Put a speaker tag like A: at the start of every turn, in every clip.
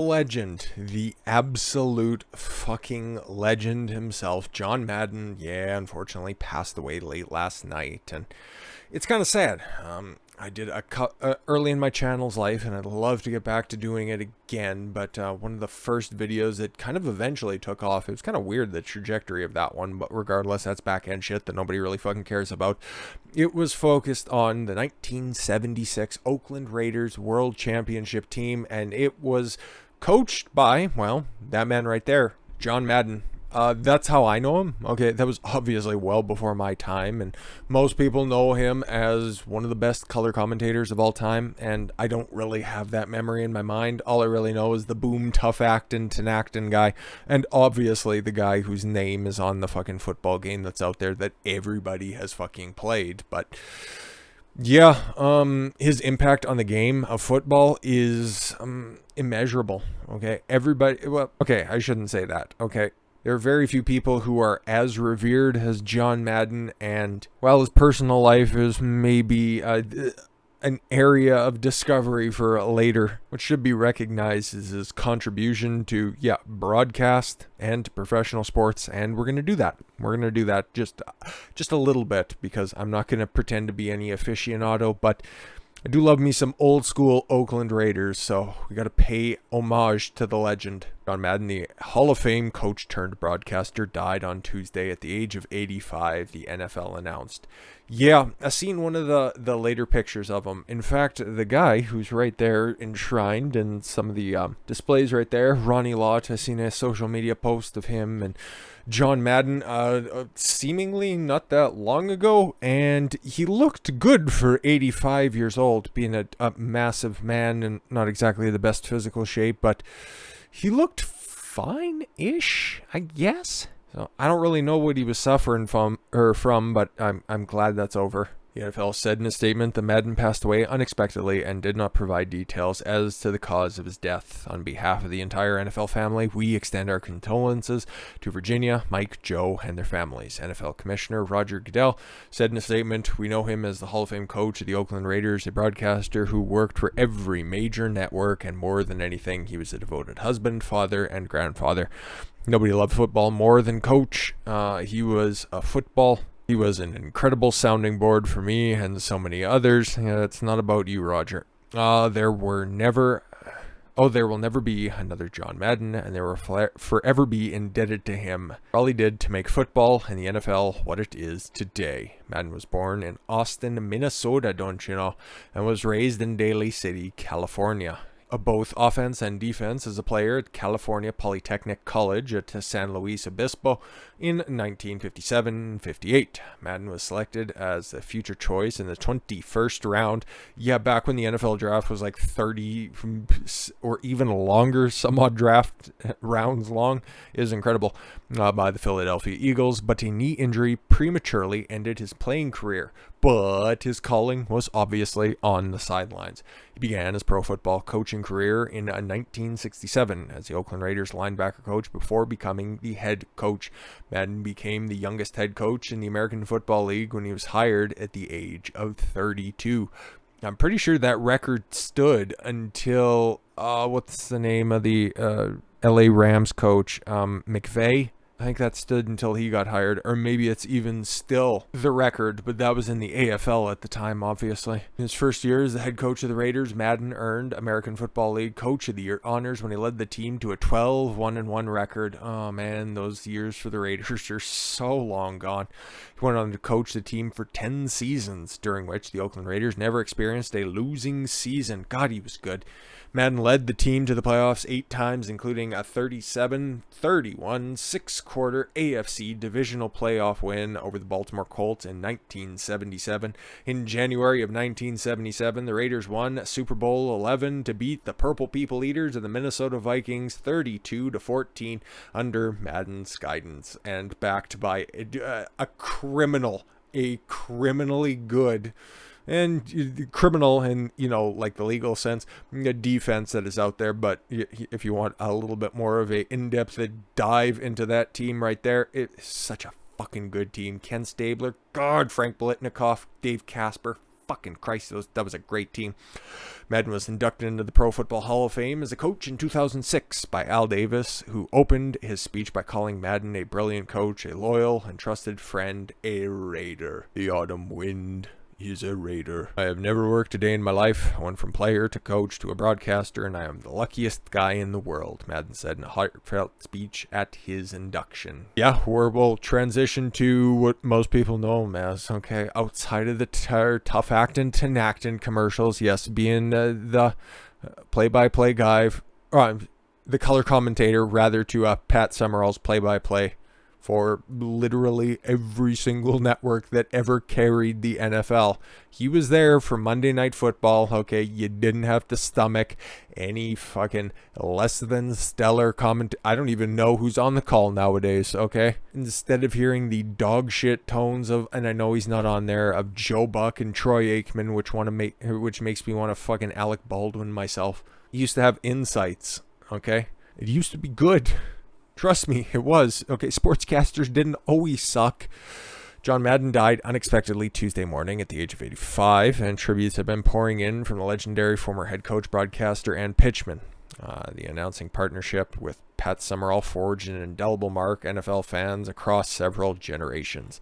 A: Legend, the absolute fucking legend himself, John Madden, unfortunately passed away late last night, and it's kind of sad. I did a cut early in my channel's life, and I'd love to get back to doing it again, but one of the first videos that kind of eventually took off, it was kind of weird, the trajectory of that one, but regardless, that's back-end shit that nobody really fucking cares about. It was focused on the 1976 Oakland Raiders World Championship team, and it was coached by, well, that man right there, John Madden. That's how I know him. Okay, that was obviously well before my time, and most people know him as one of the best color commentators of all time, and I don't really have that memory in my mind. All I really know is the boom tough actin' Tinactin guy, and obviously the guy whose name is on the fucking football game that's out there that everybody has fucking played. But yeah, his impact on the game of football is immeasurable. Okay, everybody, well, okay, I shouldn't say that. Okay, there are very few people who are as revered as John Madden, and while his personal life is maybe an area of discovery for later, what should be recognized is his contribution to, broadcast and professional sports, and we're going to do that. We're going to do that just a little bit, because I'm not going to pretend to be any aficionado, but I do love me some old school Oakland Raiders, so we got to pay homage to the legend. John Madden, the Hall of Fame coach turned broadcaster, died on Tuesday at the age of 85, the NFL announced. Yeah, I seen one of the later pictures of him. In fact, the guy who's right there enshrined in some of the displays right there, Ronnie Lott, I seen a social media post of him and John Madden seemingly not that long ago, and he looked good for 85 years old, being a massive man and not exactly the best physical shape, but he looked fine-ish, I guess. So I don't really know what he was suffering from, but I'm glad that's over. The NFL said in a statement that Madden passed away unexpectedly and did not provide details as to the cause of his death. On behalf of the entire NFL family, we extend our condolences to Virginia, Mike, Joe, and their families. NFL Commissioner Roger Goodell said in a statement, "We know him as the Hall of Fame coach of the Oakland Raiders, a broadcaster who worked for every major network, and more than anything, he was a devoted husband, father, and grandfather. Nobody loved football more than Coach. He was an incredible sounding board for me and so many others. Yeah, it's not about you, Roger. There will never be another John Madden, and they will forever be indebted to him for all he did to make football and the NFL what it is today." Madden was born in Austin, Minnesota, don't you know, and was raised in Daly City, California. Both offense and defense as a player at California Polytechnic College at San Luis Obispo in 1957-58. Madden was selected as a future choice in the 21st round. Yeah, back when the NFL draft was like 30 or even longer, some odd draft rounds long, is incredible, by the Philadelphia Eagles, but a knee injury prematurely ended his playing career. But his calling was obviously on the sidelines. He began his pro football coaching career in 1967 as the Oakland Raiders linebacker coach before becoming the head coach. Madden became the youngest head coach in the American Football League when he was hired at the age of 32. I'm pretty sure that record stood until, what's the name of the LA Rams coach, McVay? I think that stood until he got hired, or maybe it's even still the record, but that was in the AFL at the time, obviously. In his first year as the head coach of the Raiders, Madden earned American Football League Coach of the Year honors when he led the team to a 12-1-1 record. Oh man, those years for the Raiders are so long gone. He went on to coach the team for 10 seasons, during which the Oakland Raiders never experienced a losing season. God, he was good. Madden led the team to the playoffs 8 times, including a 37-31 6-quarter AFC divisional playoff win over the Baltimore Colts in 1977. In January of 1977, the Raiders won Super Bowl 11 to beat the Purple People Eaters of the Minnesota Vikings 32-14 under Madden's guidance, and backed by a criminally good and criminal and, like the legal sense, the defense that is out there. But if you want a little bit more of a in-depth dive into that team right there, it's such a fucking good team. Ken Stabler, God, Frank Blitnikoff, Dave Casper, fucking Christ, that was a great team. Madden was inducted into the Pro Football Hall of Fame as a coach in 2006 by Al Davis, who opened his speech by calling Madden a brilliant coach, a loyal and trusted friend, a Raider. The autumn wind is a Raider. I have never worked a day in my life. I went from player to coach to a broadcaster, and I am the luckiest guy in the world, Madden said in a heartfelt speech at his induction. Yeah, we'll transition to what most people know him as, okay? Outside of the tough actin' Tinactin commercials, yes, being the play-by-play guy, the color commentator, rather, to Pat Summerall's play-by-play for literally every single network that ever carried the NFL. He was there for Monday Night Football, okay? You didn't have to stomach any fucking less than stellar comment. I don't even know who's on the call nowadays, okay? Instead of hearing the dog shit tones of, and I know he's not on there, of Joe Buck and Troy Aikman, which makes me want to fucking Alec Baldwin myself. He used to have insights, okay? It used to be good. Trust me, it was. Okay, sportscasters didn't always suck. John Madden died unexpectedly Tuesday morning at the age of 85, and tributes have been pouring in from the legendary former head coach, broadcaster, and pitchman. The announcing partnership with Pat Summerall forged an indelible mark NFL fans across several generations.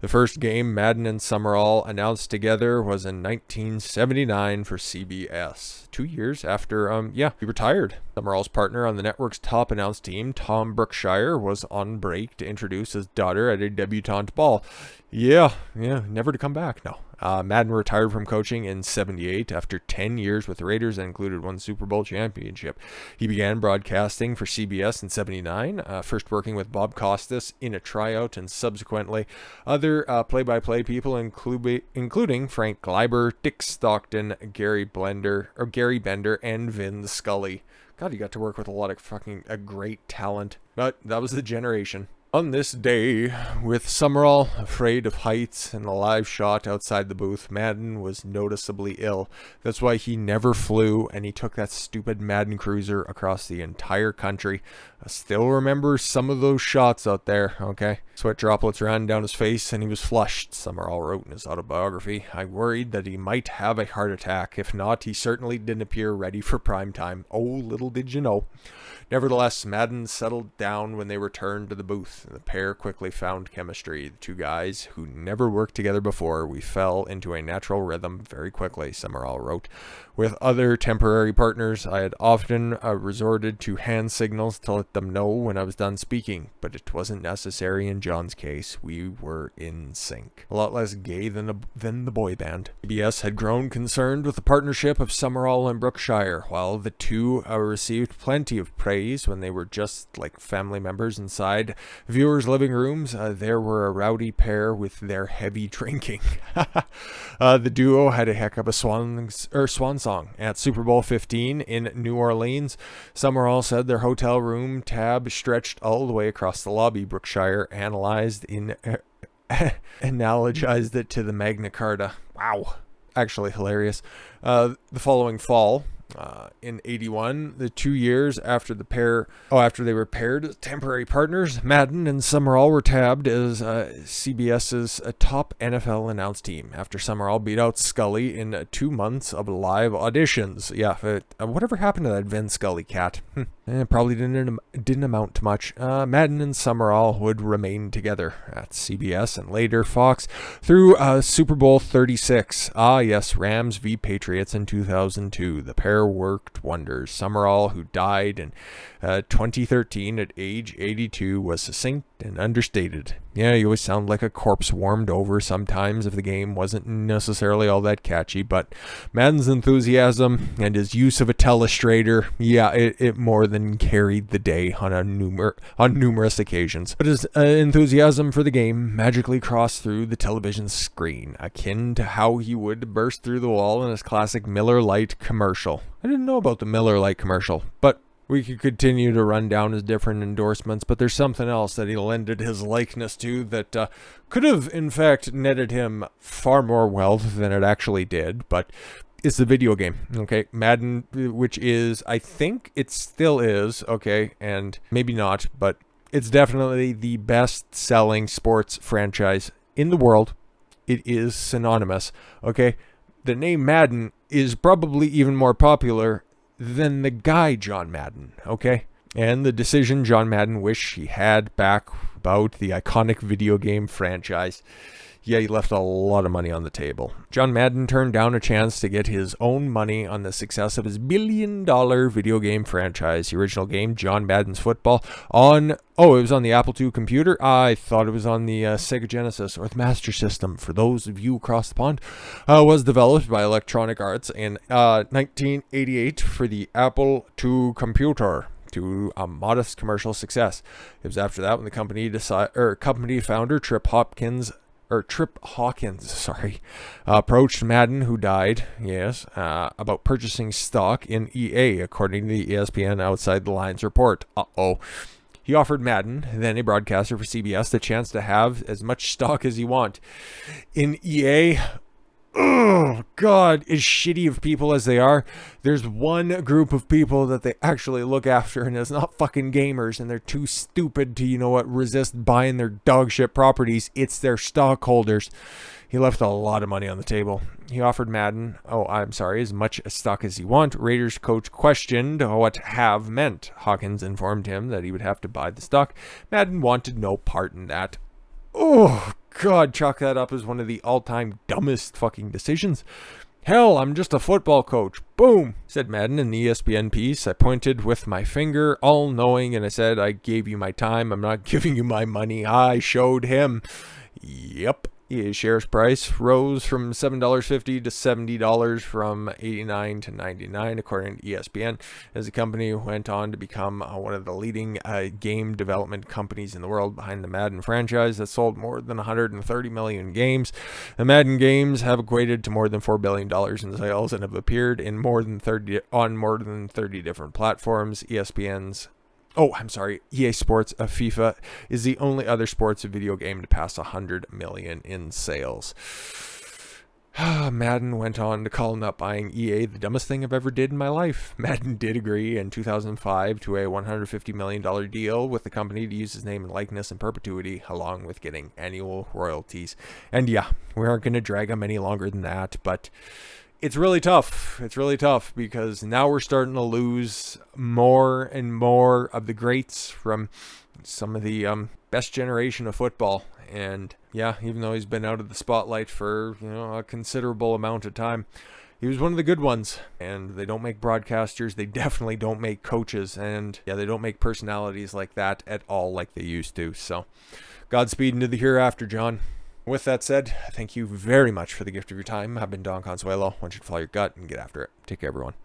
A: The first game Madden and Summerall announced together was in 1979 for CBS, 2 years after, he retired. Summerall's partner on the network's top announced team, Tom Brookshire, was on break to introduce his daughter at a debutante ball. Yeah, never to come back, no. Madden retired from coaching in 78 after 10 years with the Raiders and included one Super Bowl championship. He began broadcasting for CBS in 79, first working with Bob Costas in a tryout and subsequently other play-by-play people, including Frank Gleiber, Dick Stockton, Gary Bender, and Vin Scully. God, he got to work with a lot of fucking great talent. But that was the generation. On this day, with Summerall afraid of heights and a live shot outside the booth, Madden was noticeably ill. That's why he never flew, and he took that stupid Madden cruiser across the entire country. I still remember some of those shots out there, okay? Sweat droplets ran down his face, and he was flushed, Summerall wrote in his autobiography. I worried that he might have a heart attack. If not, he certainly didn't appear ready for prime time. Oh, little did you know. Nevertheless, Madden settled down when they returned to the booth, and the pair quickly found chemistry. The two guys who never worked together before, we fell into a natural rhythm very quickly, Summerall wrote. With other temporary partners, I had often resorted to hand signals to let them know when I was done speaking, but it wasn't necessary in John's case. We were in sync. A lot less gay than the boy band. CBS had grown concerned with the partnership of Summerall and Brookshire, while the two received plenty of praise when they were just like family members inside viewers' living rooms. There were a rowdy pair with their heavy drinking. The duo had a heck of a swan song at Super Bowl 15 in New Orleans. Summerall said their hotel room tab stretched all the way across the lobby. Brookshire analogized it to the Magna Carta. Wow. Actually hilarious. The following fall, in 81, the 2 years after after they were paired as temporary partners, Madden and Summerall were tabbed as CBS's top NFL announced team after Summerall beat out Scully in 2 months of live auditions. Yeah, whatever happened to that Vin Scully cat? Probably didn't amount to much. Madden and Summerall would remain together at CBS and later Fox through Super Bowl 36. Ah, yes, Rams v. Patriots in 2002. The pair worked wonders. Summerall, who died in 2013 at age 82, was succinct and understated. Yeah, you always sound like a corpse warmed over sometimes if the game wasn't necessarily all that catchy, but Madden's enthusiasm and his use of a telestrator, yeah, it more than carried the day on numerous occasions. But his enthusiasm for the game magically crossed through the television screen, akin to how he would burst through the wall in his classic Miller Light commercial. I didn't know about the Miller Light commercial, but we could continue to run down his different endorsements, but there's something else that he lended his likeness to that could have, in fact, netted him far more wealth than it actually did, but it's the video game, okay? Madden, which is, I think it still is, okay, and maybe not, but it's definitely the best-selling sports franchise in the world. It is synonymous, okay? the name Madden is probably even more popular than the guy John Madden, okay? And the decision John Madden wished he had back about the iconic video game franchise. Yeah, he left a lot of money on the table. John Madden turned down a chance to get his own money on the success of his billion-dollar video game franchise. The original game, John Madden's Football, it was on the Apple II computer. I thought it was on the Sega Genesis or the Master System, for those of you across the pond. Was developed by Electronic Arts in 1988 for the Apple II computer, to a modest commercial success. It was after that when the company founder Trip Hawkins, approached Madden, who died, about purchasing stock in EA, according to the ESPN Outside the Lines report. He offered Madden, then a broadcaster for CBS, the chance to have as much stock as he want in EA. Oh, God, as shitty of people as they are, there's one group of people that they actually look after, and it's not fucking gamers, and they're too stupid to, resist buying their dog shit properties. It's their stockholders. He left a lot of money on the table. He offered Madden, as much stock as he want. Raiders coach questioned what have meant. Hawkins informed him that he would have to buy the stock. Madden wanted no part in that. Oh, God, chalk that up as one of the all-time dumbest fucking decisions. Hell, I'm just a football coach. Boom, said Madden in the ESPN piece. I pointed with my finger, all-knowing, and I said, I gave you my time. I'm not giving you my money. I showed him. Yep. His shares price rose from $7.50 to $70, from $89 to $99, according to ESPN, as the company went on to become one of the leading game development companies in the world, behind the Madden franchise that sold more than 130 million games. The Madden games have equated to more than $4 billion in sales and have appeared in more than 30 different platforms. EA Sports FIFA is the only other sports video game to pass 100 million in sales. Madden went on to call not buying EA the dumbest thing I've ever did in my life. Madden did agree in 2005 to a $150 million deal with the company to use his name and likeness in perpetuity, along with getting annual royalties. And yeah, we aren't going to drag him any longer than that, but it's really tough. It's really tough because now we're starting to lose more and more of the greats from some of the best generation of football. And yeah, even though he's been out of the spotlight for a considerable amount of time, he was one of the good ones. And they don't make broadcasters. They definitely don't make coaches. And yeah, they don't make personalities like that at all like they used to. So Godspeed into the hereafter, John. With that said, thank you very much for the gift of your time. I've been Don Consuelo. I want you to follow your gut and get after it. Take care, everyone.